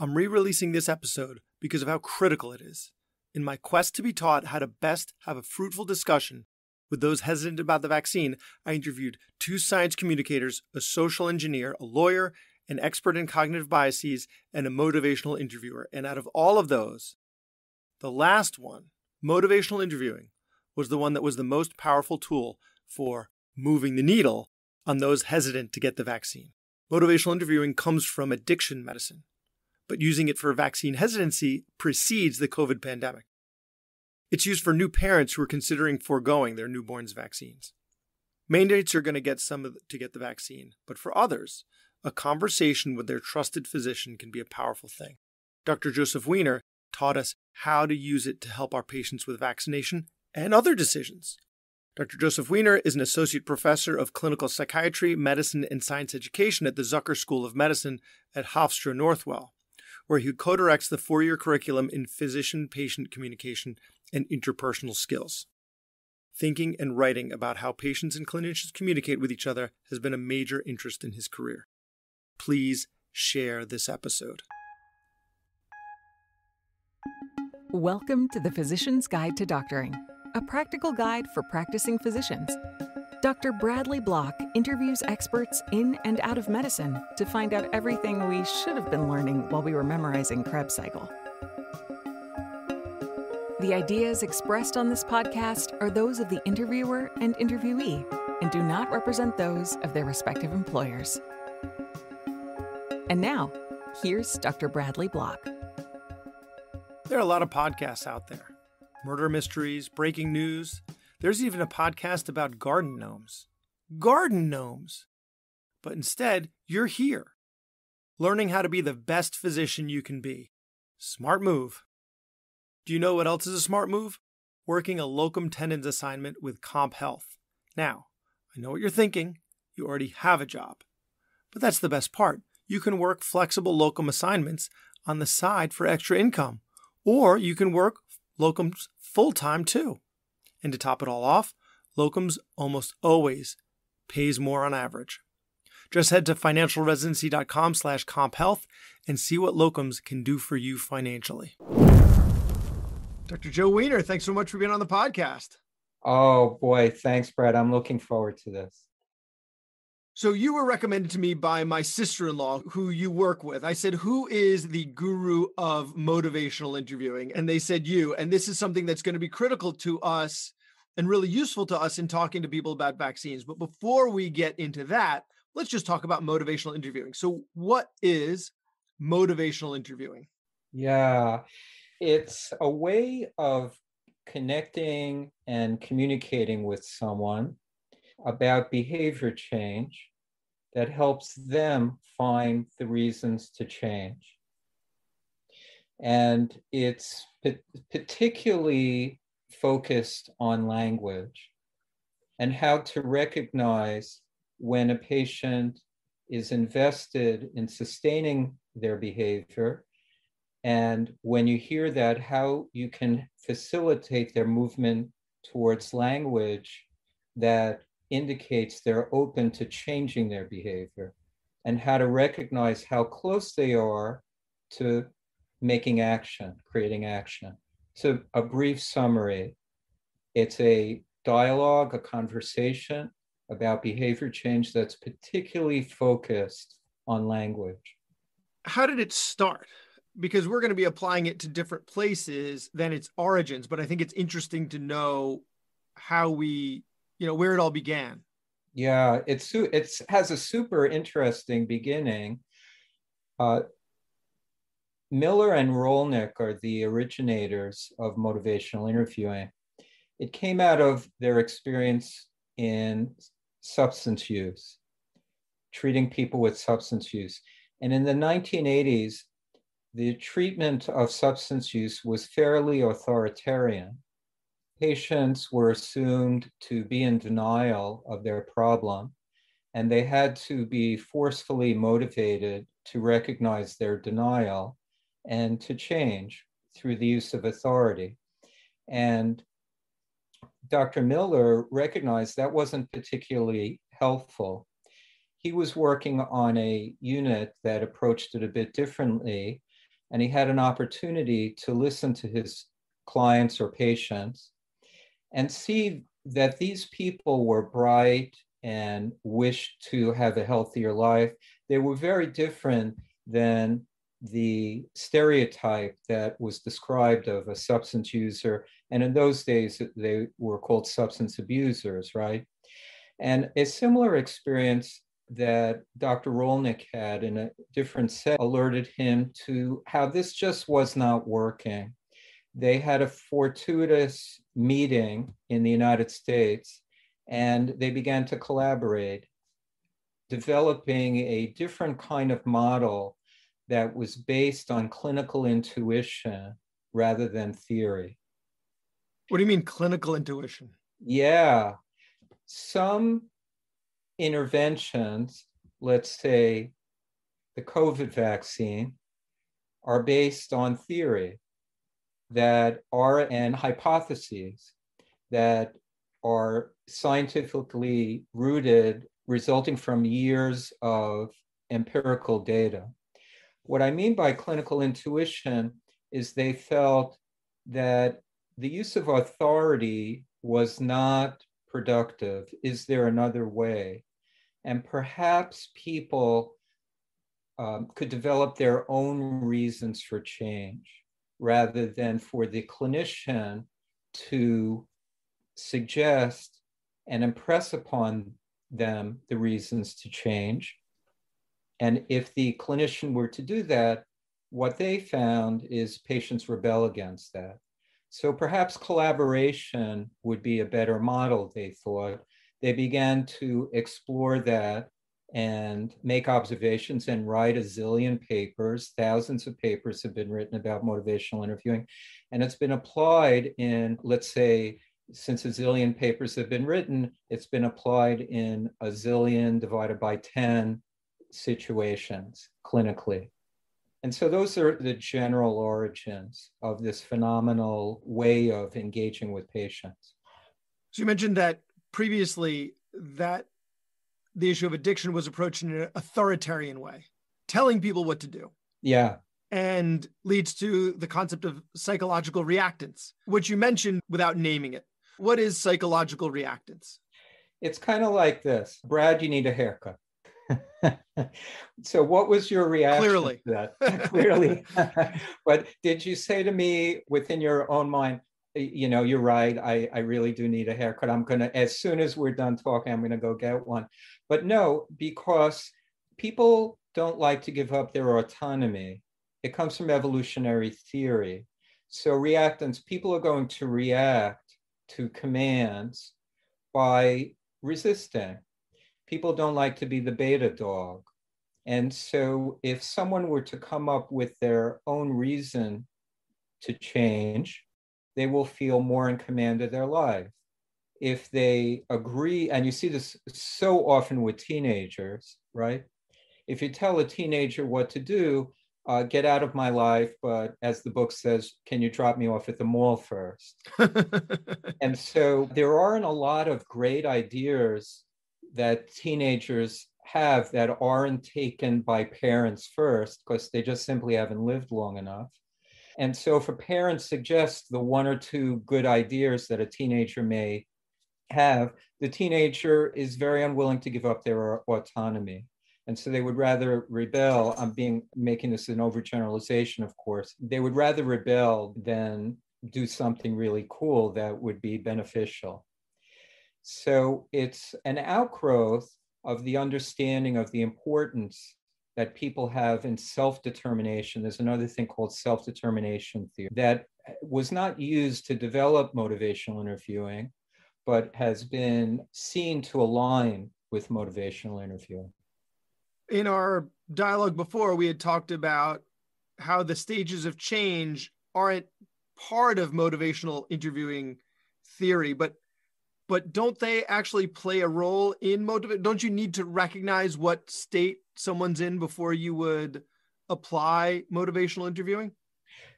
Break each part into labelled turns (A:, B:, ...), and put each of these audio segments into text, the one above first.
A: I'm re-releasing this episode because of how critical it is. In my quest to be taught how to best have a fruitful discussion with those hesitant about the vaccine, I interviewed 2 science communicators, a social engineer, a lawyer, an expert in cognitive biases, and a motivational interviewer. And out of all of those, the last one, motivational interviewing, was the one that was the most powerful tool for moving the needle on those hesitant to get the vaccine. Motivational interviewing comes from addiction medicine, but using it for vaccine hesitancy precedes the COVID pandemic. It's used for new parents who are considering foregoing their newborns' vaccines. Mandates are going to get to get the vaccine, but for others, a conversation with their trusted physician can be a powerful thing. Dr. Joseph Weiner taught us how to use it to help our patients with vaccination and other decisions. Dr. Joseph Weiner is an associate professor of clinical psychiatry, medicine, and science education at the Zucker School of Medicine at Hofstra Northwell, where he co-directs the 4-year curriculum in physician-patient communication and interpersonal skills. Thinking and writing about how patients and clinicians communicate with each other has been a major interest in his career. Please share this episode.
B: Welcome to the Physician's Guide to Doctoring, a practical guide for practicing physicians. Dr. Bradley Block interviews experts in and out of medicine to find out everything we should have been learning while we were memorizing Krebs cycle. The ideas expressed on this podcast are those of the interviewer and interviewee and do not represent those of their respective employers. And now, here's Dr. Bradley Block.
A: There are a lot of podcasts out there. Murder mysteries, breaking news. There's even a podcast about garden gnomes. Garden gnomes! But instead, you're here, learning how to be the best physician you can be. Smart move. Do you know what else is a smart move? Working a locum tenens assignment with Comp Health. Now, I know what you're thinking. You already have a job. But that's the best part. You can work flexible locum assignments on the side for extra income. Or you can work locums full-time too. And to top it all off, locums almost always pays more on average. Just head to financialresidency.com/comphealth and see what locums can do for you financially. Dr. Joe Weiner, thanks so much for being on the podcast.
C: Oh boy, thanks, Brad. I'm looking forward to this.
A: So you were recommended to me by my sister-in-law, who you work with. I said, who is the guru of motivational interviewing? And they said you. And this is something that's going to be critical to us and really useful to us in talking to people about vaccines. But before we get into that, let's just talk about motivational interviewing. So what is motivational interviewing?
C: Yeah, it's a way of connecting and communicating with someone about behavior change that helps them find the reasons to change. And it's particularly focused on language and how to recognize when a patient is invested in sustaining their behavior. And when you hear that, how you can facilitate their movement towards language that indicates they're open to changing their behavior, and how to recognize how close they are to making action, creating action. So a brief summary, it's a dialogue, a conversation about behavior change that's particularly focused on language.
A: How did it start? Because we're going to be applying it to different places than its origins, but I think it's interesting to know how where it all began.
C: Yeah, it has a super interesting beginning. Miller and Rolnick are the originators of motivational interviewing. It came out of their experience in substance use, treating people with substance use. And in the 1980s, the treatment of substance use was fairly authoritarian. Patients were assumed to be in denial of their problem, and they had to be forcefully motivated to recognize their denial and to change through the use of authority. And Dr. Miller recognized that wasn't particularly helpful. He was working on a unit that approached it a bit differently, and he had an opportunity to listen to his clients or patients and see that these people were bright and wished to have a healthier life. They were very different than the stereotype that was described of a substance user. And in those days, they were called substance abusers, right? And a similar experience that Dr. Rolnick had in a different set alerted him to how this just was not working. They had a fortuitous meeting in the United States, and they began to collaborate, developing a different kind of model that was based on clinical intuition rather than theory.
A: What do you mean clinical intuition?
C: Yeah. Some interventions, let's say the COVID vaccine, are based on theory that are and hypotheses that are scientifically rooted, resulting from years of empirical data. What I mean by clinical intuition is they felt that the use of authority was not productive. Is there another way? And perhaps people could develop their own reasons for change rather than for the clinician to suggest and impress upon them the reasons to change. And if the clinician were to do that, what they found is patients rebel against that. So perhaps collaboration would be a better model, they thought. They began to explore that and make observations and write a zillion papers. Thousands of papers have been written about motivational interviewing. And it's been applied in, let's say, since a zillion papers have been written, it's been applied in a zillion divided by 10 situations clinically. And so those are the general origins of this phenomenal way of engaging with patients.
A: So you mentioned that previously that the issue of addiction was approached in an authoritarian way, telling people what to do.
C: Yeah.
A: And leads to the concept of psychological reactance, which you mentioned without naming it. What is psychological reactance?
C: It's kind of like this. Brad, you need a haircut. So what was your reaction
A: Clearly.
C: to that? Clearly. But did you say to me within your own mind, you know, you're right, I really do need a haircut. I'm going to, as soon as we're done talking, I'm going to go get one. But no, because people don't like to give up their autonomy. It comes from evolutionary theory. So reactants, people are going to react to commands by resisting. People don't like to be the beta dog. And so if someone were to come up with their own reason to change, they will feel more in command of their life. If they agree, and you see this so often with teenagers, right? If you tell a teenager what to do, get out of my life, but as the book says, can you drop me off at the mall first? And so there aren't a lot of great ideas that teenagers have that aren't taken by parents first, because they just simply haven't lived long enough. And so if a parent suggests the one or two good ideas that a teenager may have, the teenager is very unwilling to give up their autonomy. And so they would rather rebel. I'm making this an overgeneralization, of course. They would rather rebel than do something really cool that would be beneficial. So it's an outgrowth of the understanding of the importance that people have in self-determination. There's another thing called self-determination theory that was not used to develop motivational interviewing, but has been seen to align with motivational interviewing.
A: In our dialogue before, we had talked about how the stages of change aren't part of motivational interviewing theory, but don't they actually play a role in motivate? Don't you need to recognize what state someone's in before you would apply motivational interviewing?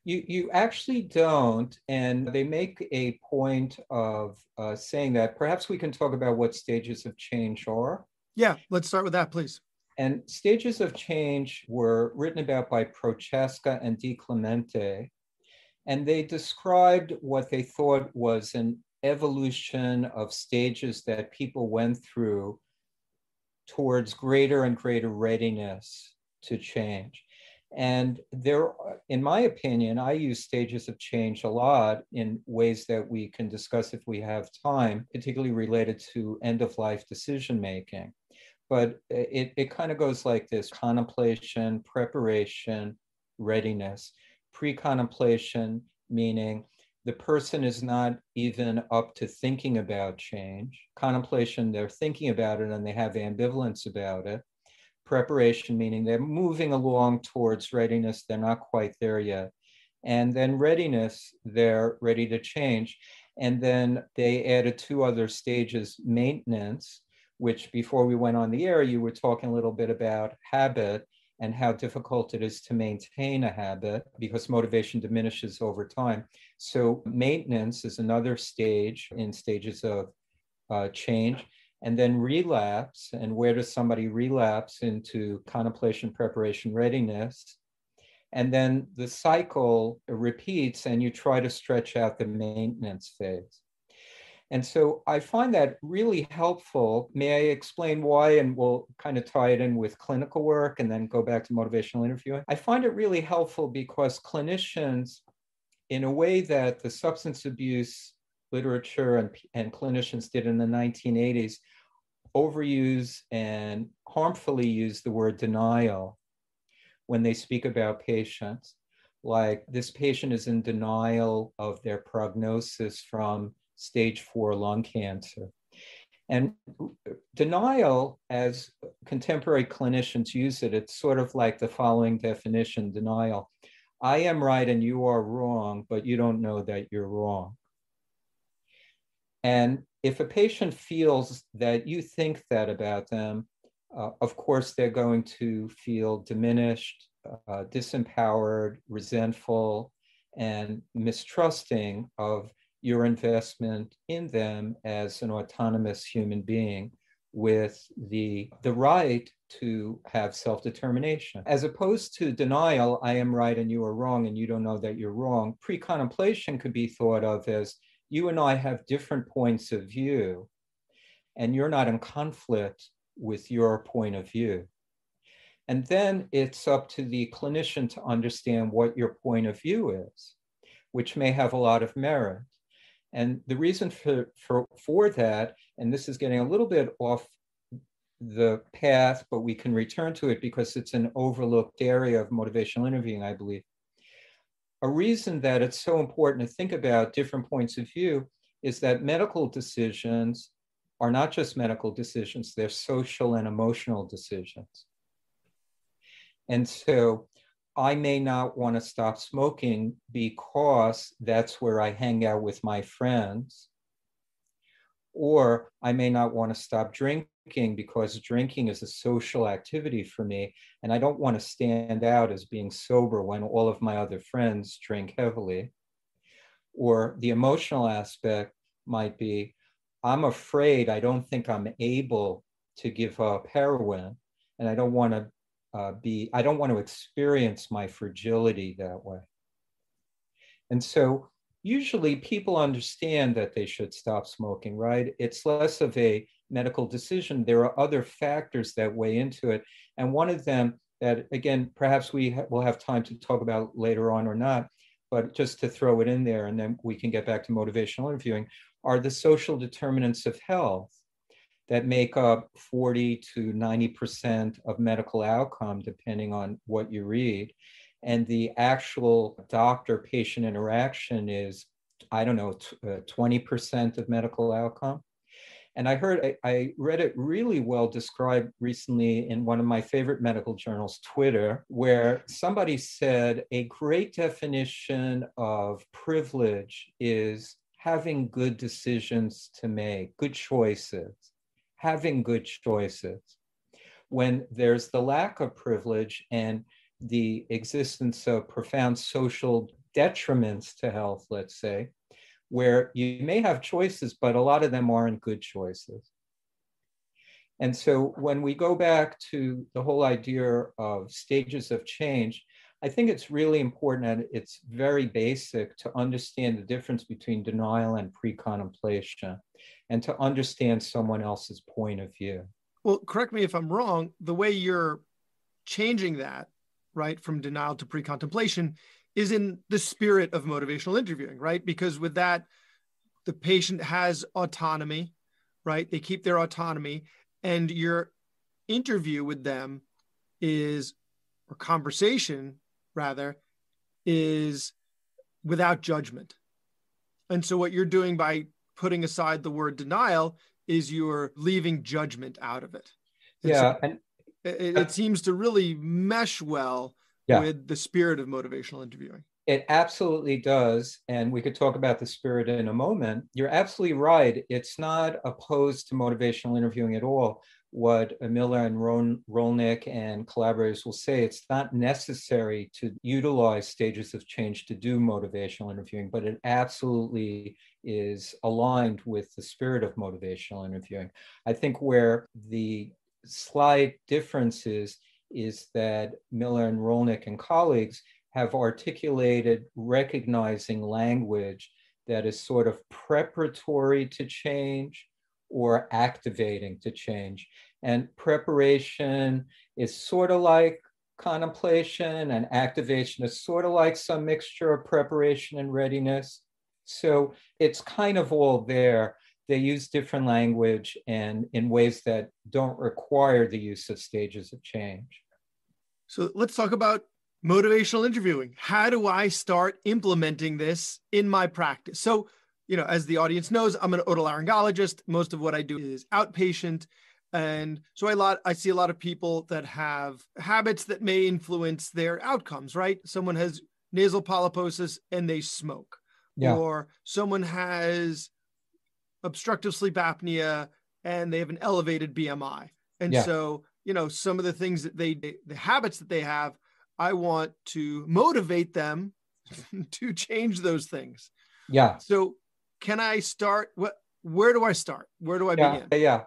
C: You actually don't, and they make a point of saying that. Perhaps we can talk about what stages of change are.
A: Yeah, let's start with that, please.
C: And stages of change were written about by Prochaska and Di Clemente, and they described what they thought was an evolution of stages that people went through towards greater and greater readiness to change. And there, in my opinion, I use stages of change a lot in ways that we can discuss if we have time, particularly related to end-of-life decision-making. But it kind of goes like this: contemplation, preparation, readiness. Pre-contemplation, meaning the person is not even up to thinking about change. Contemplation, they're thinking about it and they have ambivalence about it. Preparation, meaning they're moving along towards readiness, they're not quite there yet. And then readiness, they're ready to change. And then they added two other stages: maintenance, which before we went on the air, you were talking a little bit about habit and how difficult it is to maintain a habit because motivation diminishes over time. So maintenance is another stage in stages of change. And then relapse, and where does somebody relapse into contemplation, preparation, readiness? And then the cycle repeats and you try to stretch out the maintenance phase. And so I find that really helpful. May I explain why? And we'll kind of tie it in with clinical work and then go back to motivational interviewing. I find it really helpful because clinicians, in a way that the substance abuse literature and clinicians did in the 1980s, overuse and harmfully use the word denial when they speak about patients. Like, this patient is in denial of their prognosis from stage 4 lung cancer. And denial, as contemporary clinicians use it, it's sort of like the following definition: denial. I am right and you are wrong, but you don't know that you're wrong. And if a patient feels that you think that about them, of course, they're going to feel diminished, disempowered, resentful, and mistrusting of your investment in them as an autonomous human being with the right to have self-determination. As opposed to denial, I am right and you are wrong and you don't know that you're wrong, pre-contemplation could be thought of as you and I have different points of view and you're not in conflict with your point of view. And then it's up to the clinician to understand what your point of view is, which may have a lot of merit. And the reason for that, and this is getting a little bit off the path, but we can return to it because it's an overlooked area of motivational interviewing, I believe. A reason that it's so important to think about different points of view is that medical decisions are not just medical decisions, they're social and emotional decisions. And so I may not want to stop smoking because that's where I hang out with my friends. Or I may not want to stop drinking because drinking is a social activity for me. And I don't want to stand out as being sober when all of my other friends drink heavily. Or the emotional aspect might be, I'm afraid, I don't think I'm able to give up heroin. And I don't want to I don't want to experience my fragility that way. And so usually people understand that they should stop smoking, right? It's less of a medical decision. There are other factors that weigh into it. And one of them that, again, perhaps will have time to talk about later on or not, but just to throw it in there, and then we can get back to motivational interviewing, are the social determinants of health that make up 40 to 90% of medical outcome, depending on what you read. And the actual doctor-patient interaction is, I don't know, 20% of medical outcome. And I read it really well described recently in one of my favorite medical journals, Twitter, where somebody said a great definition of privilege is having good decisions to make, good choices, having good choices. When there's the lack of privilege and the existence of profound social detriments to health, let's say, where you may have choices, but a lot of them aren't good choices. And so when we go back to the whole idea of stages of change, I think it's really important and it's very basic to understand the difference between denial and pre-contemplation and to understand someone else's point of view.
A: Well, correct me if I'm wrong, the way you're changing that, right, from denial to pre-contemplation is in the spirit of motivational interviewing, right? Because with that, the patient has autonomy, right? They keep their autonomy, and your interview with them is, or conversation rather, is without judgment. And so what you're doing by putting aside the word denial is you're leaving judgment out of it. And
C: yeah.
A: So
C: and
A: it seems to really mesh well with the spirit of motivational interviewing.
C: It absolutely does. And we could talk about the spirit in a moment. You're absolutely right. It's not opposed to motivational interviewing at all. What Miller and Rolnick and collaborators will say, it's not necessary to utilize stages of change to do motivational interviewing, but it absolutely is aligned with the spirit of motivational interviewing. I think where the slight difference is that Miller and Rolnick and colleagues have articulated recognizing language that is sort of preparatory to change or activating to change. And preparation is sort of like contemplation, and activation is sort of like some mixture of preparation and readiness. So it's kind of all there. They use different language and in ways that don't require the use of stages of change.
A: So let's talk about motivational interviewing. How do I start implementing this in my practice? So, as the audience knows, I'm an otolaryngologist. Most of what I do is outpatient. And so I see a lot of people that have habits that may influence their outcomes, right? Someone has nasal polyposis and they smoke, or someone has obstructive sleep apnea and they have an elevated BMI. And so, some of the things that the habits that they have, I want to motivate them to change those things.
C: Yeah.
A: So can I start? Where do I start? Where do I begin?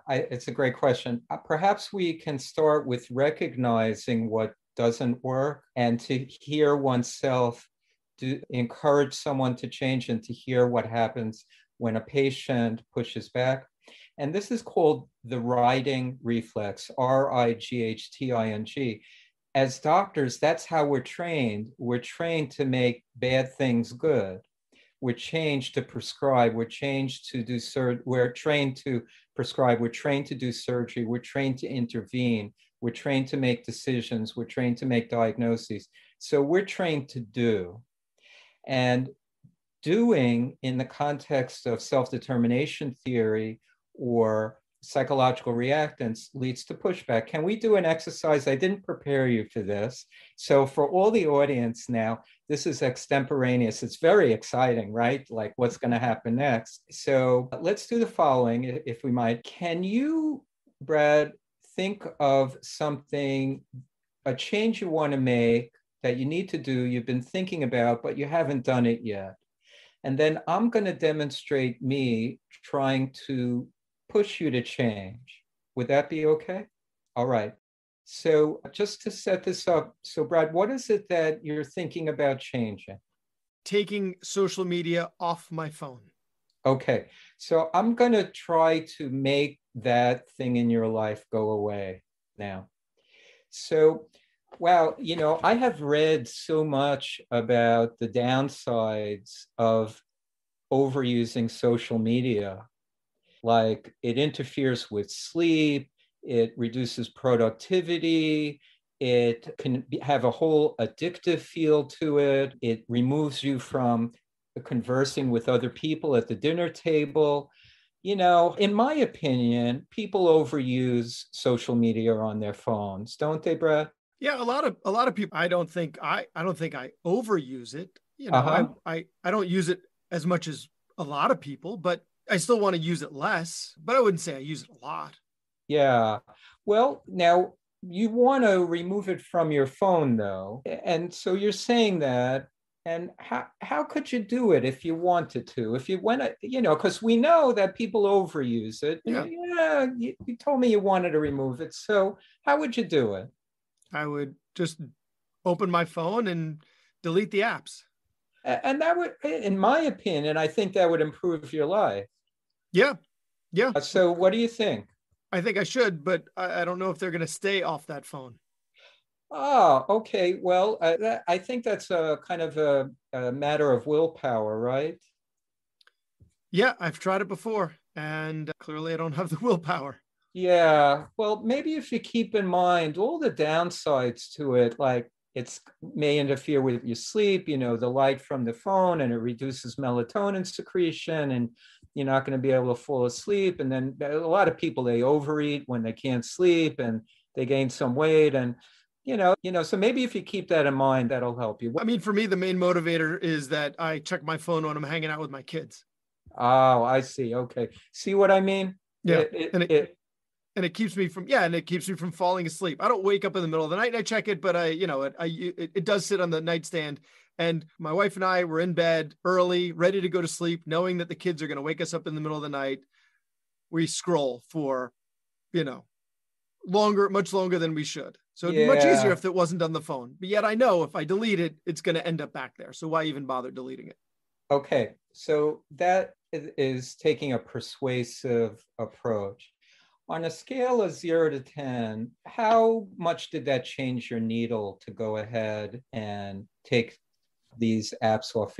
C: It's a great question. Perhaps we can start with recognizing what doesn't work and to hear oneself, to encourage someone to change and to hear what happens when a patient pushes back. And this is called the righting reflex, RIGHTING. As doctors, that's how we're trained. We're trained to make bad things good. We're trained to prescribe. We're trained to do We're trained to prescribe. We're trained to do surgery. We're trained to intervene. We're trained to make decisions. We're trained to make diagnoses. So we're trained to do. And doing in the context of self-determination theory or psychological reactance leads to pushback. Can we do an exercise? I didn't prepare you for this. So for all the audience now, this is extemporaneous. It's very exciting, right? Like what's going to happen next. So let's do the following, if we might. Can you, Brad, think of something, a change you want to make that you need to do, you've been thinking about, but you haven't done it yet. And then I'm going to demonstrate me trying to push you to change. Would that be okay? All right. So just to set this up, so Brad, what is it that you're thinking about changing?
A: Taking social media off my phone.
C: Okay. So I'm going to try to make that thing in your life go away now. So, wow, I have read so much about the downsides of overusing social media. Like it interferes with sleep, it reduces productivity, it can have a whole addictive feel to it, it removes you from conversing with other people at the dinner table. In my opinion, people overuse social media on their phones, don't they, Brad?
A: Yeah, a lot of people. I don't think I overuse it. I don't use it as much as a lot of people, but I still want to use it less, but I wouldn't say I use it a lot.
C: Yeah. Well, now you want to remove it from your phone though. And so you're saying that And how could you do it if you wanted to? If you went, because we know that people overuse it.
A: Yeah.
C: Yeah, you told me you wanted to remove it. So how would you do it?
A: I would just open my phone and delete the apps.
C: And that would, in my opinion, I think that would improve your life.
A: Yeah. Yeah.
C: So what do you think?
A: I think I should, but I don't know if they're going to stay off that phone.
C: Oh, okay. Well, I think that's a kind of a matter of willpower, right?
A: Yeah, I've tried it before, and clearly I don't have the willpower.
C: Yeah. Well, maybe if you keep in mind all the downsides to it, like it may interfere with your sleep, the light from the phone, and it reduces melatonin secretion, and you're not going to be able to fall asleep. And then a lot of people, they overeat when they can't sleep and they gain some weight. And so maybe if you keep that in mind, that'll help you.
A: I mean, for me, the main motivator is that I check my phone when I'm hanging out with my kids.
C: Oh, I see. Okay. See what I mean?
A: Yeah. And it keeps me from falling asleep. I don't wake up in the middle of the night and I check it, but it does sit on the nightstand. And my wife and I were in bed early, ready to go to sleep, knowing that the kids are going to wake us up in the middle of the night. We scroll for, much longer than we should. So it'd be much easier if it wasn't on the phone. But yet I know if I delete it, it's going to end up back there. So why even bother deleting it?
C: Okay. So that is taking a persuasive approach. On a scale of 0 to 10, how much did that change your needle to go ahead and take these apps off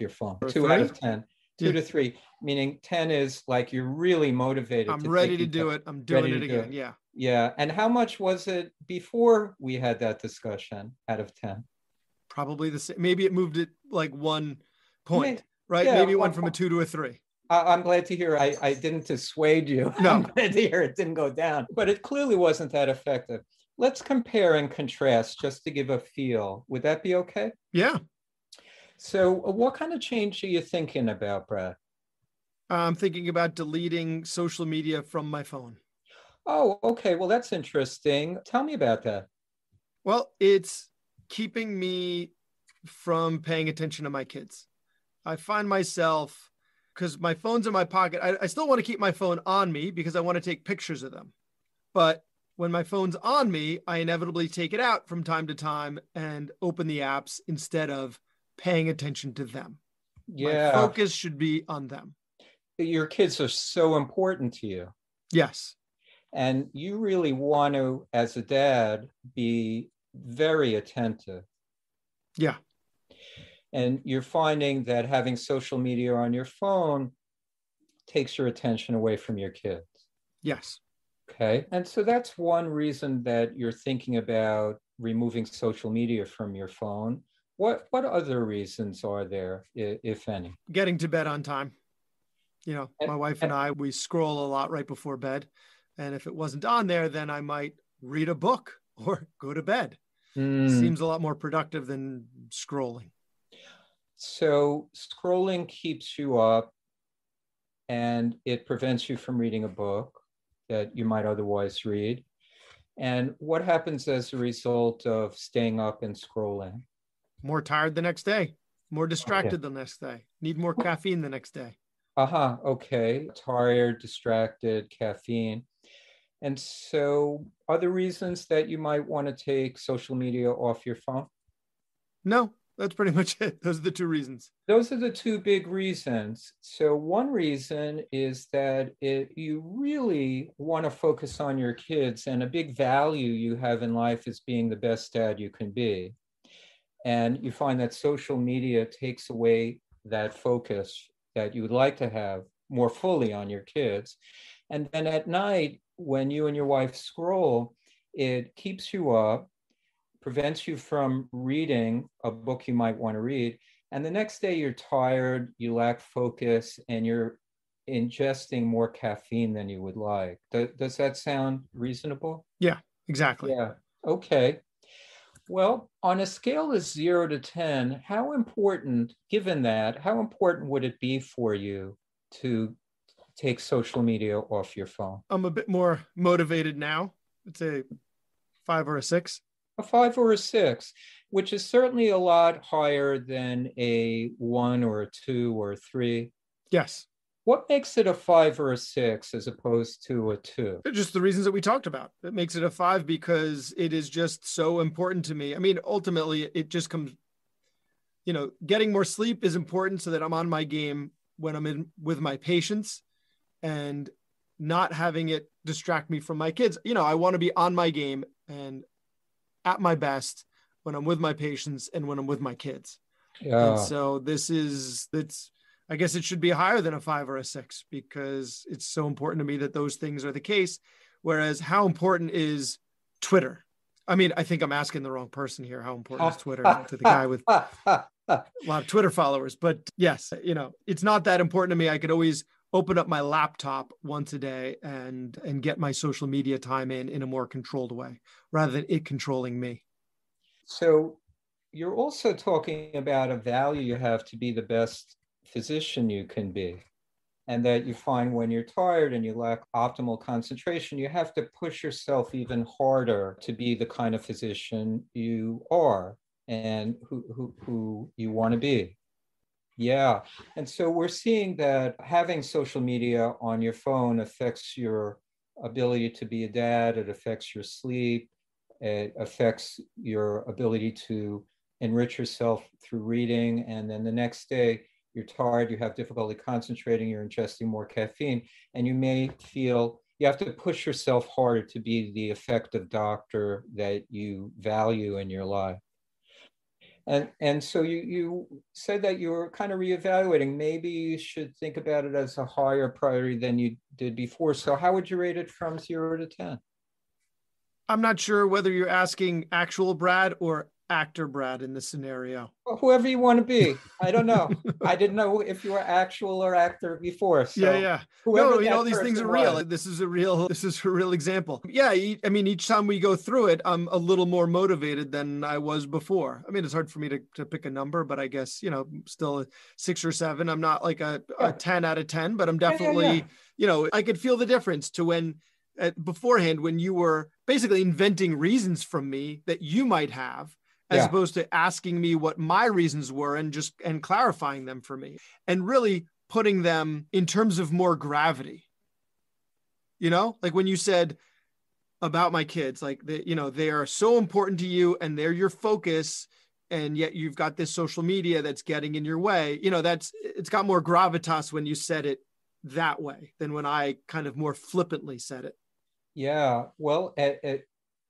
C: your phone? 2 out of 10. 2 to 3, meaning 10 is like you're really motivated.
A: I'm ready to do it. I'm doing it again. Yeah.
C: Yeah. And how much was it before we had that discussion out of 10?
A: Probably the same. Maybe it moved it like 1 point, right?
C: Yeah,
A: maybe it went from a 2 to a 3.
C: I'm glad to hear I didn't dissuade you.
A: No.
C: I'm glad to hear it didn't go down, but it clearly wasn't that effective. Let's compare and contrast just to give a feel. Would that be okay?
A: Yeah.
C: So what kind of change are you thinking about, Brad?
A: I'm thinking about deleting social media from my phone.
C: Oh, okay. Well, that's interesting. Tell me about that.
A: Well, it's keeping me from paying attention to my kids. I find myself, because my phone's in my pocket, I still want to keep my phone on me because I want to take pictures of them. But when my phone's on me, I inevitably take it out from time to time and open the apps instead of paying attention to them.
C: Yeah.
A: My focus should be on them.
C: Your kids are so important to you.
A: Yes.
C: And you really want to, as a dad, be very attentive.
A: Yeah.
C: And you're finding that having social media on your phone takes your attention away from your kids.
A: Yes.
C: Okay. And so that's one reason that you're thinking about removing social media from your phone. What other reasons are there, if any?
A: Getting to bed on time. My wife and I, we scroll a lot right before bed. And if it wasn't on there, then I might read a book or go to bed. Seems a lot more productive than scrolling.
C: So scrolling keeps you up and it prevents you from reading a book that you might otherwise read. And what happens as a result of staying up and scrolling?
A: More tired the next day, more distracted the next day, need more caffeine the next day.
C: Okay. Tired, distracted, caffeine. And so other reasons that you might want to take social media off your phone?
A: No, that's pretty much it. Those are the 2 reasons.
C: Those are the 2 big reasons. So one reason is that you really want to focus on your kids, and a big value you have in life is being the best dad you can be. And you find that social media takes away that focus that you would like to have more fully on your kids. And then at night, when you and your wife scroll, it keeps you up, prevents you from reading a book you might want to read. And the next day you're tired, you lack focus, and you're ingesting more caffeine than you would like. Does that sound reasonable?
A: Yeah, exactly.
C: Yeah. Okay. Well, on a scale of 0 to 10, how important would it be for you to take social media off your phone?
A: I'm a bit more motivated now. It's a 5 or a 6.
C: A 5 or a 6, which is certainly a lot higher than a 1 or a 2 or a 3.
A: Yes.
C: What makes it a 5 or a 6 as opposed to a 2?
A: Just the reasons that we talked about. It makes it a 5 because it is just so important to me. I mean, ultimately, it just comes, getting more sleep is important so that I'm on my game when I'm in with my patients and not having it distract me from my kids. I want to be on my game and at my best when I'm with my patients and when I'm with my kids.
C: Yeah.
A: And so I guess it should be higher than a 5 or a 6 because it's so important to me that those things are the case. Whereas how important is Twitter? I mean, I think I'm asking the wrong person here. How important is Twitter to the guy with a lot of Twitter followers? But yes, it's not that important to me. I could always open up my laptop once a day and get my social media time in a more controlled way rather than it controlling me.
C: So you're also talking about a value you have to be the best physician you can be. And that you find when you're tired and you lack optimal concentration, you have to push yourself even harder to be the kind of physician you are and who you want to be. Yeah. And so we're seeing that having social media on your phone affects your ability to be a dad, it affects your sleep, it affects your ability to enrich yourself through reading. And then the next day, you're tired, you have difficulty concentrating, you're ingesting more caffeine, and you may feel you have to push yourself harder to be the effective doctor that you value in your life. And so you said that you were kind of reevaluating. Maybe you should think about it as a higher priority than you did before. So how would you rate it from 0 to 10?
A: I'm not sure whether you're asking actual Brad or actor Brad in this scenario.
C: Well, whoever you want to be. I don't know. I didn't know if you were actual or actor before. So
A: yeah.
C: whoever
A: No, these things are real. This is a real example. Yeah. I mean, each time we go through it, I'm a little more motivated than I was before. I mean, it's hard for me to pick a number, but I guess, still a 6 or 7. I'm not like a 10 out of 10, but I'm definitely, I could feel the difference to when beforehand, when you were basically inventing reasons from me that you might have, as opposed to asking me what my reasons were and clarifying them for me and really putting them in terms of more gravity. Like when you said about my kids, like they are so important to you and they're your focus. And yet you've got this social media that's getting in your way. It's got more gravitas when you said it that way than when I kind of more flippantly said it.
C: Yeah. Well,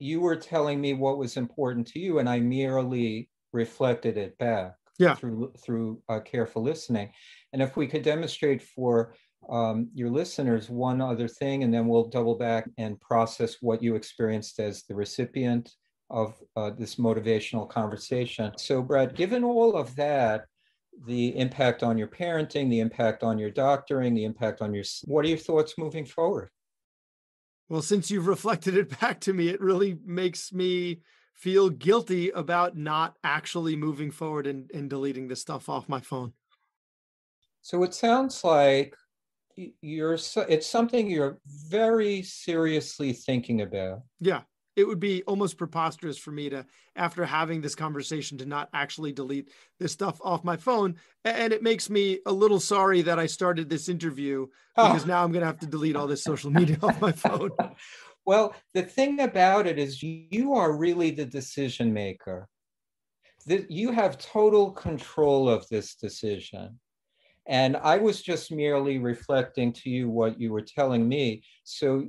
C: you were telling me what was important to you, and I merely reflected it back through careful listening. And if we could demonstrate for your listeners one other thing, and then we'll double back and process what you experienced as the recipient of this motivational conversation. So, Brad, given all of that, the impact on your parenting, the impact on your doctoring, the impact on what are your thoughts moving forward?
A: Well, since you've reflected it back to me, it really makes me feel guilty about not actually moving forward and deleting this stuff off my phone.
C: So it sounds like it's something you're very seriously thinking about.
A: Yeah. It would be almost preposterous for me to, after having this conversation, to not actually delete this stuff off my phone. And it makes me a little sorry that I started this interview because now I'm going to have to delete all this social media off my phone.
C: Well, the thing about it is you are really the decision maker. You have total control of this decision. And I was just merely reflecting to you what you were telling me. So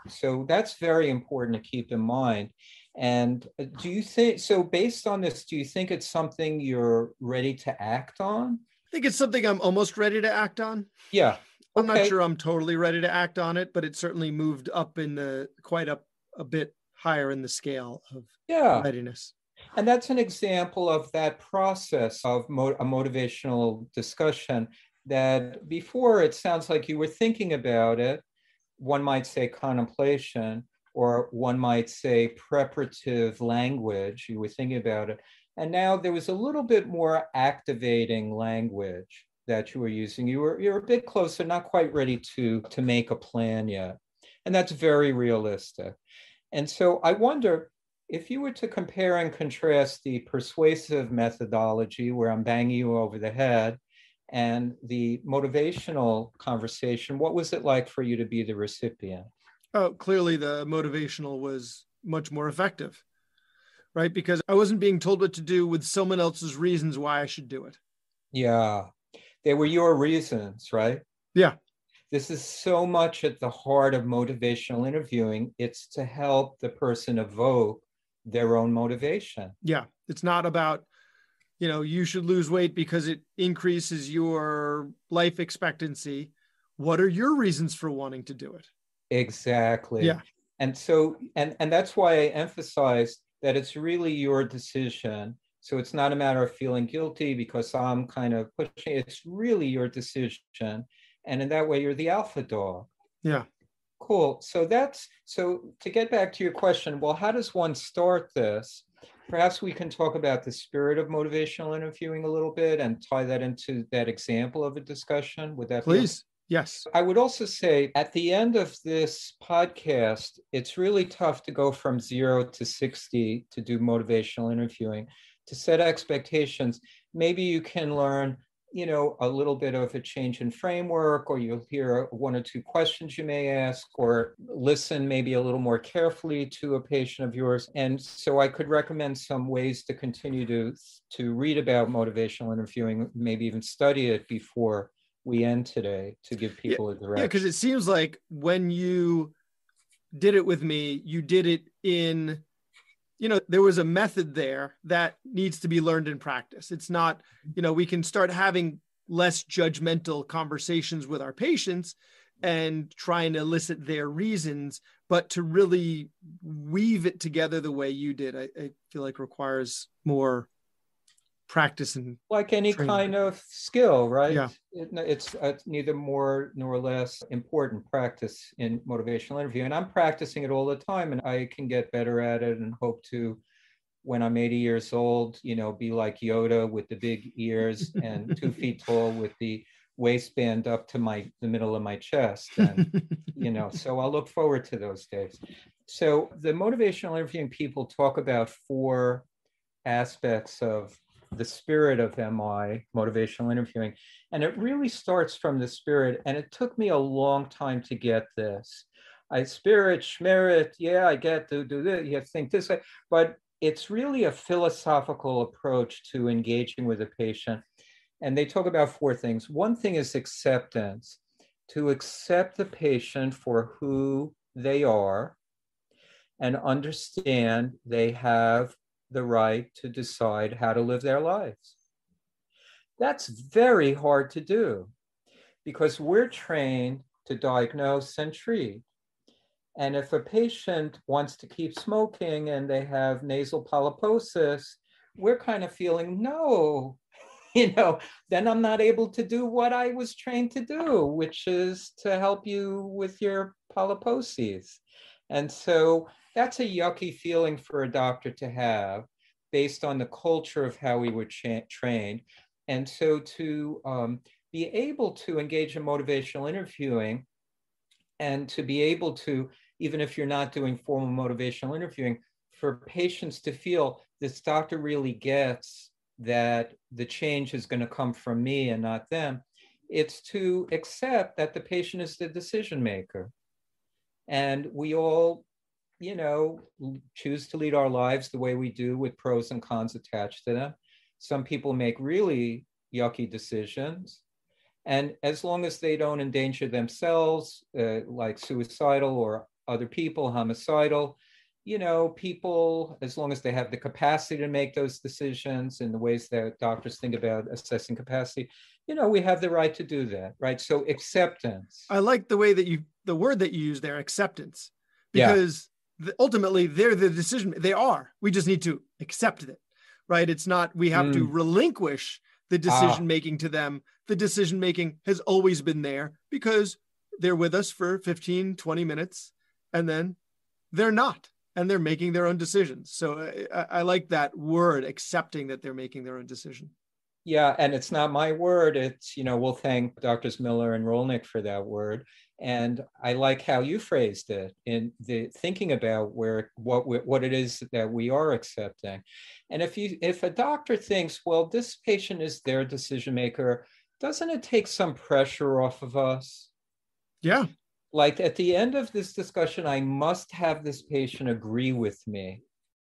C: so that's very important to keep in mind. And do you think, so based on this, do you think it's something you're ready to act on?
A: I think it's something I'm almost ready to act on.
C: Yeah.
A: I'm not sure I'm totally ready to act on it, but it certainly moved up quite up a bit higher in the scale of readiness.
C: And that's an example of that process of a motivational discussion that before it sounds like you were thinking about it. One might say contemplation, or one might say preparative language. You were thinking about it. And now there was a little bit more activating language that you were using. You're a bit closer, not quite ready to make a plan yet. And that's very realistic. And so I wonder, if you were to compare and contrast the persuasive methodology, where I'm banging you over the head, and the motivational conversation, what was it like for you to be the recipient?
A: Oh, clearly the motivational was much more effective, right? Because I wasn't being told what to do with someone else's reasons why I should do it.
C: Yeah, they were your reasons, right?
A: Yeah.
C: This is so much at the heart of motivational interviewing. It's to help the person evoke their own motivation.
A: Yeah. It's not about, you should lose weight because it increases your life expectancy. What are your reasons for wanting to do it?
C: Exactly.
A: Yeah.
C: And so, and that's why I emphasize that it's really your decision. So it's not a matter of feeling guilty because I'm kind of pushing. It's really your decision. And in that way, you're the alpha dog.
A: Yeah.
C: Cool. So to get back to your question, well, how does one start this? Perhaps we can talk about the spirit of motivational interviewing a little bit and tie that into that example of a discussion. Would that be okay?
A: Please? Yes.
C: I would also say at the end of this podcast, it's really tough to go from 0 to 60 to do motivational interviewing, to set expectations. Maybe you can learn, a little bit of a change in framework, or you'll hear 1 or 2 questions you may ask, or listen maybe a little more carefully to a patient of yours. And so I could recommend some ways to continue to read about motivational interviewing, maybe even study it before we end today, to give people a direction.
A: Yeah, because it seems like when you did it with me, you did it in, there was a method there that needs to be learned in practice. It's not, we can start having less judgmental conversations with our patients and trying to elicit their reasons, but to really weave it together the way you did, I feel like requires more practice and
C: like any
A: training.
C: kind of skill, right?
A: Yeah.
C: It's neither more nor less important practice in motivational interview. And I'm practicing it all the time, and I can get better at it and hope to, when I'm 80 years old, be like Yoda with the big ears and 2 feet tall with the waistband up to the middle of my chest. And, so I'll look forward to those days. So the motivational interviewing people talk about 4 aspects of the spirit of MI, motivational interviewing. And it really starts from the spirit. And it took me a long time to get this. Spirit, schmerit, yeah, I get to do this, you think this way, but it's really a philosophical approach to engaging with a patient. And they talk about 4 things. One thing is acceptance, to accept the patient for who they are and understand they have the right to decide how to live their lives. That's very hard to do because we're trained to diagnose and treat. And if a patient wants to keep smoking and they have nasal polyposis, we're kind of feeling, no, then I'm not able to do what I was trained to do, which is to help you with your polyposes. And so that's a yucky feeling for a doctor to have based on the culture of how we were trained. And so to be able to engage in motivational interviewing and to be able to, even if you're not doing formal motivational interviewing, for patients to feel this doctor really gets that the change is going to come from me and not them, it's to accept that the patient is the decision maker. And we all, choose to lead our lives the way we do with pros and cons attached to them. Some people make really yucky decisions. And as long as they don't endanger themselves, like suicidal or other people, homicidal, people, as long as they have the capacity to make those decisions in the ways that doctors think about assessing capacity, we have the right to do that, right? So acceptance.
A: I like the way that the word that you use there, acceptance, because ultimately they're the decision. They are. We just need to accept it, right? It's not, we have to relinquish the decision-making to them. The decision-making has always been there because they're with us for 15, 20 minutes, and then they're not, and they're making their own decisions. So I like that word, accepting that they're making their own decision.
C: Yeah, and it's not my word. It's, we'll thank Doctors Miller and Rolnick for that word. And I like how you phrased it in the thinking about what it is that we are accepting. And if a doctor thinks, well, this patient is their decision maker, doesn't it take some pressure off of us?
A: Yeah.
C: Like at the end of this discussion, I must have this patient agree with me.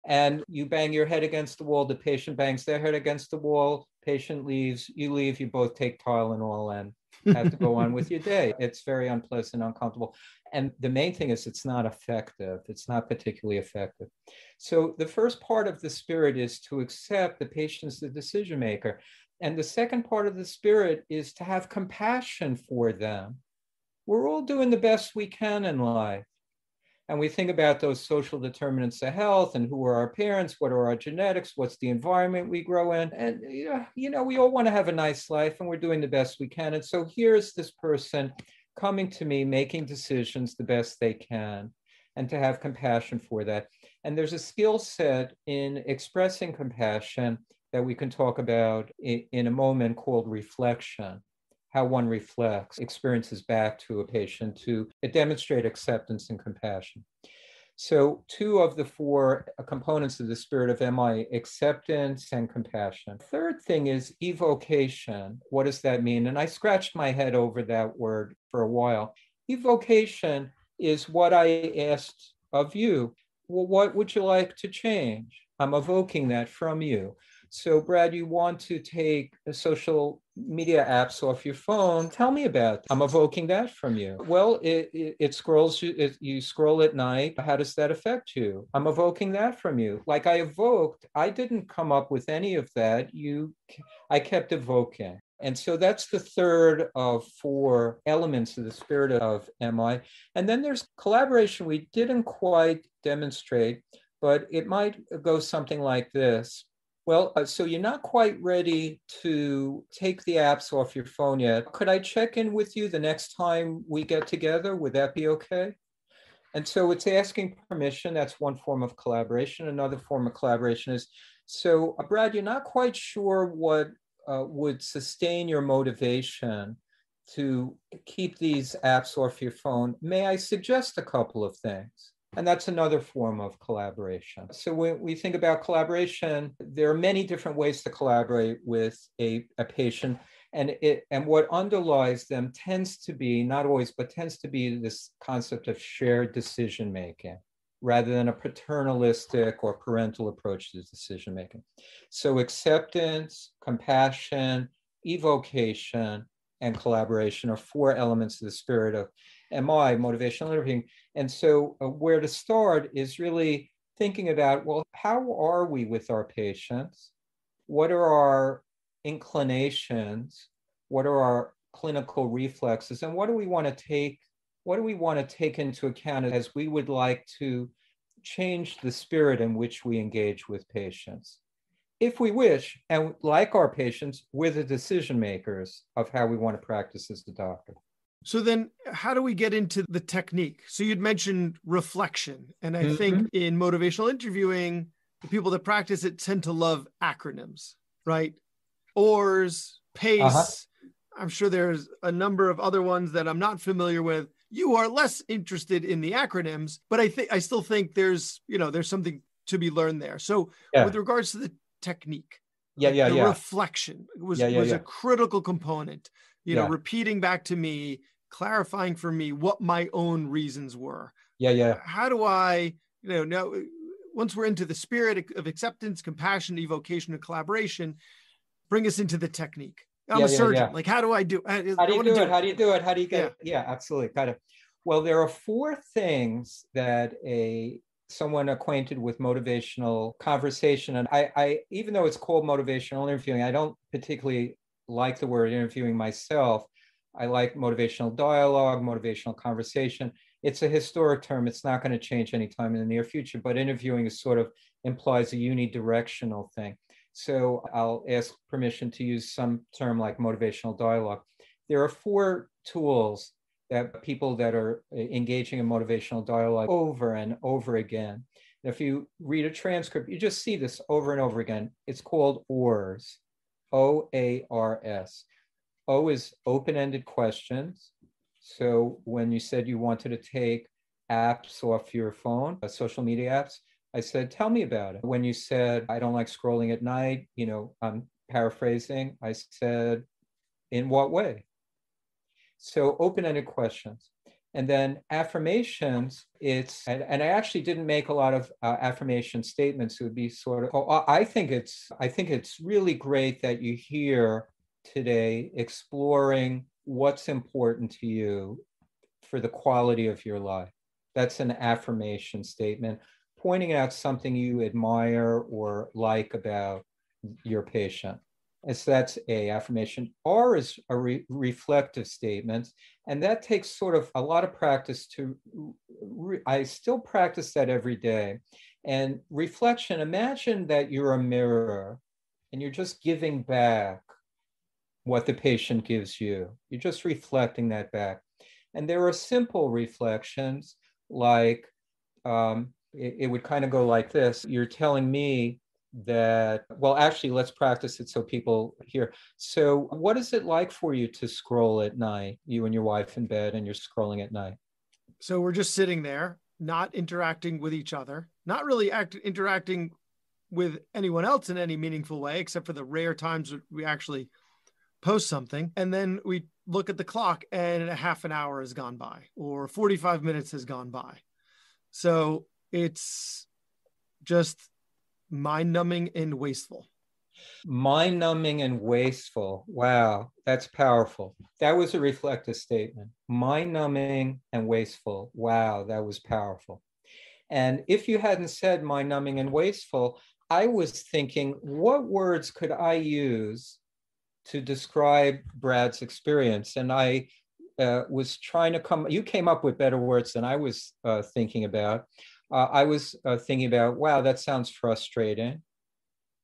C: And you bang your head against the wall, the patient bangs their head against the wall, patient leaves, you leave, you both take Tylenol and have to go on with your day. It's very unpleasant, uncomfortable. And the main thing is it's not effective. It's not particularly effective. So the first part of the spirit is to accept the patient's the decision maker. And the second part of the spirit is to have compassion for them. We're all doing the best we can in life. And we think about those social determinants of health and who are our parents, what are our genetics, what's the environment we grow in. And, we all want to have a nice life and we're doing the best we can. And so here's this person coming to me, making decisions the best they can, and to have compassion for that. And there's a skill set in expressing compassion that we can talk about in a moment called reflection. How one reflects experiences back to a patient to demonstrate acceptance and compassion. So 2 of the 4 components of the spirit of MI, acceptance and compassion. Third thing is evocation. What does that mean? And I scratched my head over that word for a while. Evocation is what I asked of you. Well, what would you like to change? I'm evoking that from you. So, Brad, you want to take social media apps off your phone. Tell me about it. I'm evoking that from you. Well, it scrolls you. You scroll at night. How does that affect you? I'm evoking that from you. Like I didn't come up with any of that. I kept evoking. And so that's the third of 4 elements of the spirit of MI. And then there's collaboration we didn't quite demonstrate, but it might go something like this. Well, so you're not quite ready to take the apps off your phone yet. Could I check in with you the next time we get together? Would that be okay? And so it's asking permission. That's one form of collaboration. Another form of collaboration is, so Brad, you're not quite sure what would sustain your motivation to keep these apps off your phone. May I suggest a couple of things? And that's another form of collaboration. So when we think about collaboration, there are many different ways to collaborate with a patient. And what underlies them tends to be, not always, but tends to be this concept of shared decision making rather than a paternalistic or parental approach to decision making. So acceptance, compassion, evocation, and collaboration are 4 elements of the spirit of MI, motivational interviewing. And so where to start is really thinking about, well, how are we with our patients? What are our inclinations? What are our clinical reflexes? And what do we want to take into account as we would like to change the spirit in which we engage with patients? If we wish, and like our patients, we're the decision makers of how we want to practice as a doctor.
A: So then how do we get into the technique? So you'd mentioned reflection. And I think in motivational interviewing, the people that practice it tend to love acronyms, right? ORS, PACE. I'm sure there's a number of other ones that I'm not familiar with. You are less interested in the acronyms, but I still think there's something to be learned there. So with regards to the technique, reflection was a critical component, repeating back to me, clarifying for me what my own reasons were. How do I, now once we're into the spirit of acceptance, compassion, evocation, and collaboration, bring us into the technique. I'm a surgeon. Like, how do I do? How do you do it?
C: How do you do it? How do you get it? Yeah, absolutely. Kind of. Well, there are 4 things that someone acquainted with motivational conversation, and I even though it's called motivational interviewing, I don't particularly like the word interviewing myself. I like motivational dialogue, motivational conversation. It's a historic term. It's not going to change anytime in the near future, but interviewing is sort of implies a unidirectional thing. So I'll ask permission to use some term like motivational dialogue. There are 4 tools that people that are engaging in motivational dialogue over and over again. If you read a transcript, you just see this over and over again. It's called ORS. OARS. O is open-ended questions. So when you said you wanted to take apps off your phone, social media apps, I said, tell me about it. When you said, I don't like scrolling at night, I'm paraphrasing, I said, in what way? So open-ended questions. And then affirmations, and I actually didn't make a lot of affirmation statements. It would be sort of, I think it's really great that you here today exploring what's important to you for the quality of your life. That's an affirmation statement, pointing out something you admire or like about your patient. And so that's A, affirmation. R is a reflective statement. And that takes sort of a lot of practice I still practice that every day. And reflection, imagine that you're a mirror and you're just giving back what the patient gives you. You're just reflecting that back. And there are simple reflections like, it would kind of go like this. You're telling me that, well, actually, let's practice it so people hear. So what is it like for you to scroll at night, you and your wife in bed and you're scrolling at night?
A: So we're just sitting there, not interacting with each other, not really interacting with anyone else in any meaningful way, except for the rare times that we actually post something. And then we look at the clock and a half an hour has gone by or 45 minutes has gone by. So it's just mind-numbing and wasteful.
C: Mind-numbing and wasteful. Wow, that's powerful. That was a reflective statement. Mind-numbing and wasteful. Wow, that was powerful. And if you hadn't said mind-numbing and wasteful, I was thinking, what words could I use to describe Brad's experience? And I was trying to you came up with better words than I was thinking about. I was thinking about, wow, that sounds frustrating.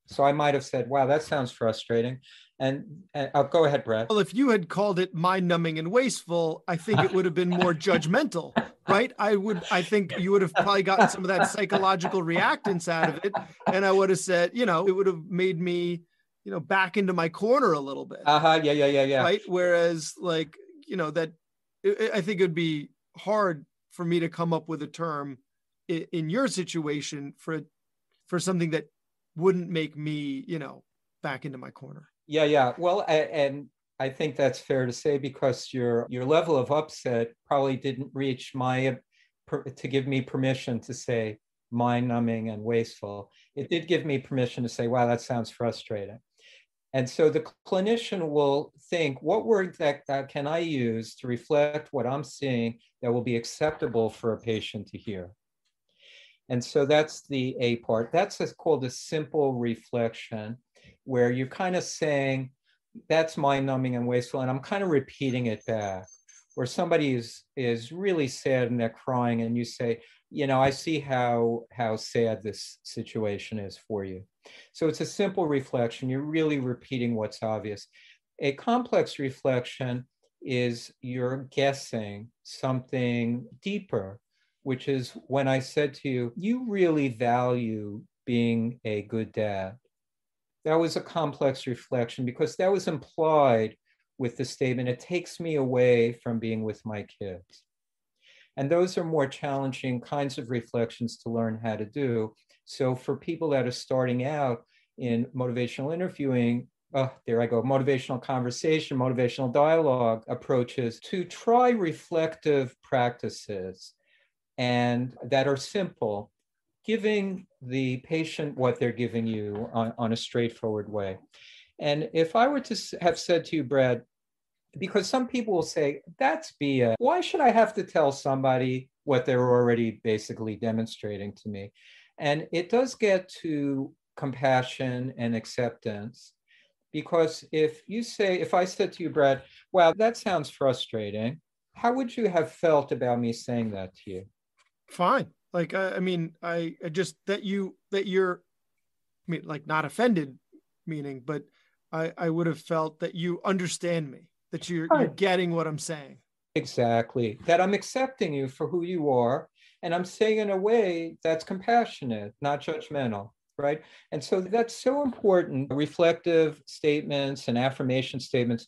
C: So I might have said, wow, that sounds frustrating. And I'll go ahead, Brad.
A: Well, if you had called it mind-numbing and wasteful, I think it would have been more judgmental, right? I think you would have probably gotten some of that psychological reactance out of it. And I would have said, it would have made me, back into my corner a little bit.
C: Yeah.
A: Right. Whereas that I think it would be hard for me to come up with a term in your situation for something that wouldn't make me, back into my corner.
C: Yeah. Well, and I think that's fair to say because your level of upset probably didn't reach to give me permission to say mind-numbing and wasteful. It did give me permission to say, wow, that sounds frustrating. And so the clinician will think, what word that can I use to reflect what I'm seeing that will be acceptable for a patient to hear? And so that's the A part. That's called a simple reflection, where you're kind of saying, that's mind-numbing and wasteful, and I'm kind of repeating it back. Where somebody is really sad and they're crying, and you say, I see how sad this situation is for you. So it's a simple reflection. You're really repeating what's obvious. A complex reflection is you're guessing something deeper, which is when I said to you, you really value being a good dad. That was a complex reflection because that was implied with the statement, it takes me away from being with my kids. And those are more challenging kinds of reflections to learn how to do. So for people that are starting out in motivational interviewing, there I go, motivational conversation, motivational dialogue approaches, to try reflective practices and that are simple, giving the patient what they're giving you on a straightforward way. And if I were to have said to you, Brad, because some people will say, that's BS. Why should I have to tell somebody what they're already basically demonstrating to me? And it does get to compassion and acceptance. Because if I said to you, Brad, wow, that sounds frustrating, how would you have felt about me saying that to you?
A: Fine. Like, I just that you're, like not offended, meaning, but I would have felt that you understand me, that you're getting what I'm saying.
C: Exactly. That I'm accepting you for who you are. And I'm saying in a way that's compassionate, not judgmental, right? And so that's so important, reflective statements and affirmation statements,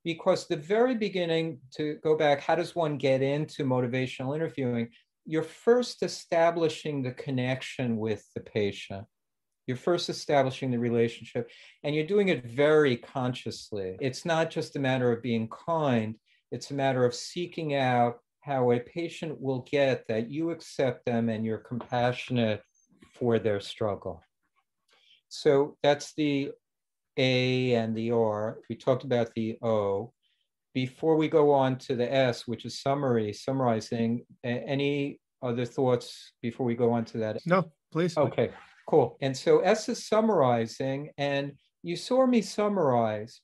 C: because the very beginning, to go back, how does one get into motivational interviewing? You're first establishing the connection with the patient. You're first establishing the relationship, and you're doing it very consciously. It's not just a matter of being kind, it's a matter of seeking out how a patient will get that you accept them and you're compassionate for their struggle. So that's the A and the R. We talked about the O. Before we go on to the S, which is summarizing, any other thoughts before we go on to that?
A: No, please.
C: Okay, cool. And so S is summarizing, and you saw me summarize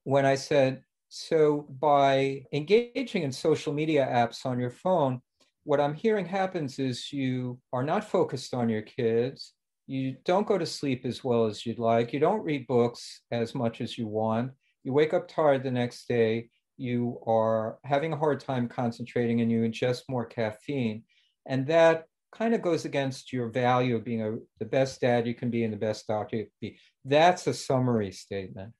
C: when I said, so by engaging in social media apps on your phone, what I'm hearing happens is you are not focused on your kids. You don't go to sleep as well as you'd like. You don't read books as much as you want. You wake up tired the next day. You are having a hard time concentrating, and you ingest more caffeine. And that kind of goes against your value of being the best dad you can be and the best doctor you can be. That's a summary statement.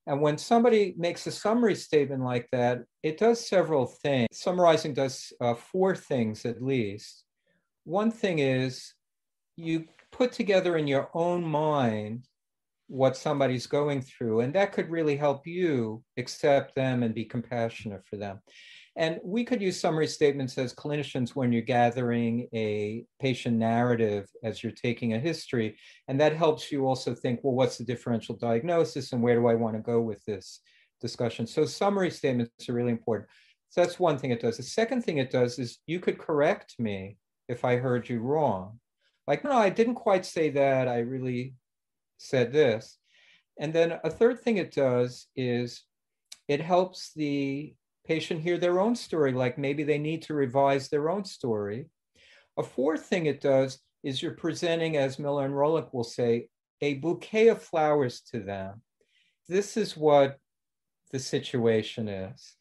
C: And when somebody makes a summary statement like that, it does several things. Summarizing does 4 things at least. One thing is you put together in your own mind what somebody's going through, and that could really help you accept them and be compassionate for them. And we could use summary statements as clinicians when you're gathering a patient narrative as you're taking a history. And that helps you also think, well, what's the differential diagnosis and where do I want to go with this discussion? So summary statements are really important. So that's one thing it does. The second thing it does is you could correct me if I heard you wrong. Like, no, I didn't quite say that. I really said this. And then a third thing it does is it helps the patient hear their own story, like maybe they need to revise their own story. A fourth thing it does is you're presenting, as Miller and Rolick will say, a bouquet of flowers to them. This is what the situation is.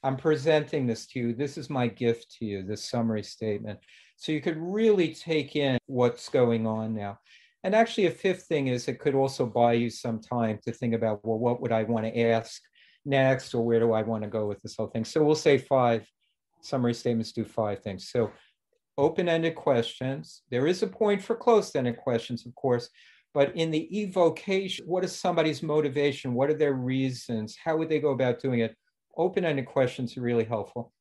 C: I'm presenting this to you. This is my gift to you, this summary statement. So you could really take in what's going on now. And actually, a fifth thing is it could also buy you some time to think about, well, what would I want to ask next, or where do I want to go with this whole thing? So we'll say 5 summary statements do 5 things. So open-ended questions. There is a point for closed-ended questions, of course, but in the evocation, what is somebody's motivation? What are their reasons? How would they go about doing it? Open-ended questions are really helpful.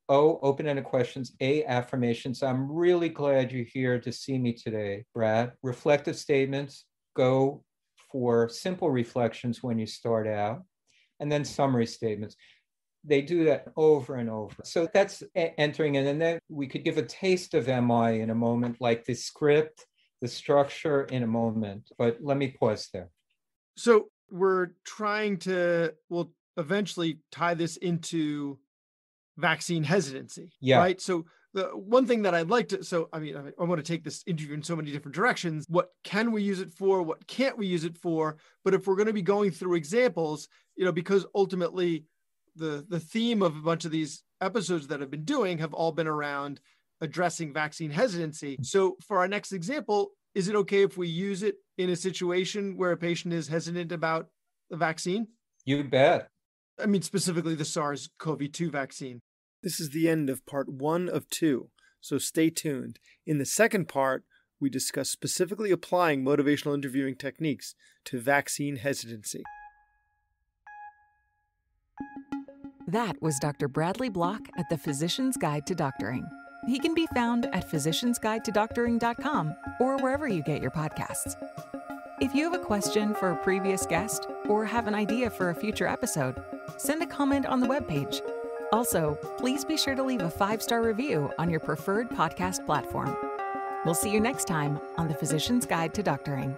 C: O, open-ended questions. A, affirmations. I'm really glad you're here to see me today, Brad. Reflective statements. Go for simple reflections when you start out. And then summary statements. They do that over and over. So that's entering in. And then we could give a taste of MI in a moment, like the script, the structure in a moment. But let me pause there.
A: So we're trying to, well, eventually tie this into vaccine hesitancy, right? So the one thing that I'd like to, I want to take this interview in so many different directions. What can we use it for? What can't we use it for? But if we're going to be going through examples, because ultimately the theme of a bunch of these episodes that I've been doing have all been around addressing vaccine hesitancy. So for our next example, is it okay if we use it in a situation where a patient is hesitant about the vaccine?
C: You bet.
A: I mean, specifically the SARS-CoV-2 vaccine. This is the end of part 1 of 2, so stay tuned. In the second part, we discuss specifically applying motivational interviewing techniques to vaccine hesitancy.
B: That was Dr. Bradley Block at the Physician's Guide to Doctoring. He can be found at physiciansguidetodoctoring.com or wherever you get your podcasts. If you have a question for a previous guest or have an idea for a future episode, send a comment on the webpage. Also, please be sure to leave a 5-star review on your preferred podcast platform. We'll see you next time on the Physician's Guide to Doctoring.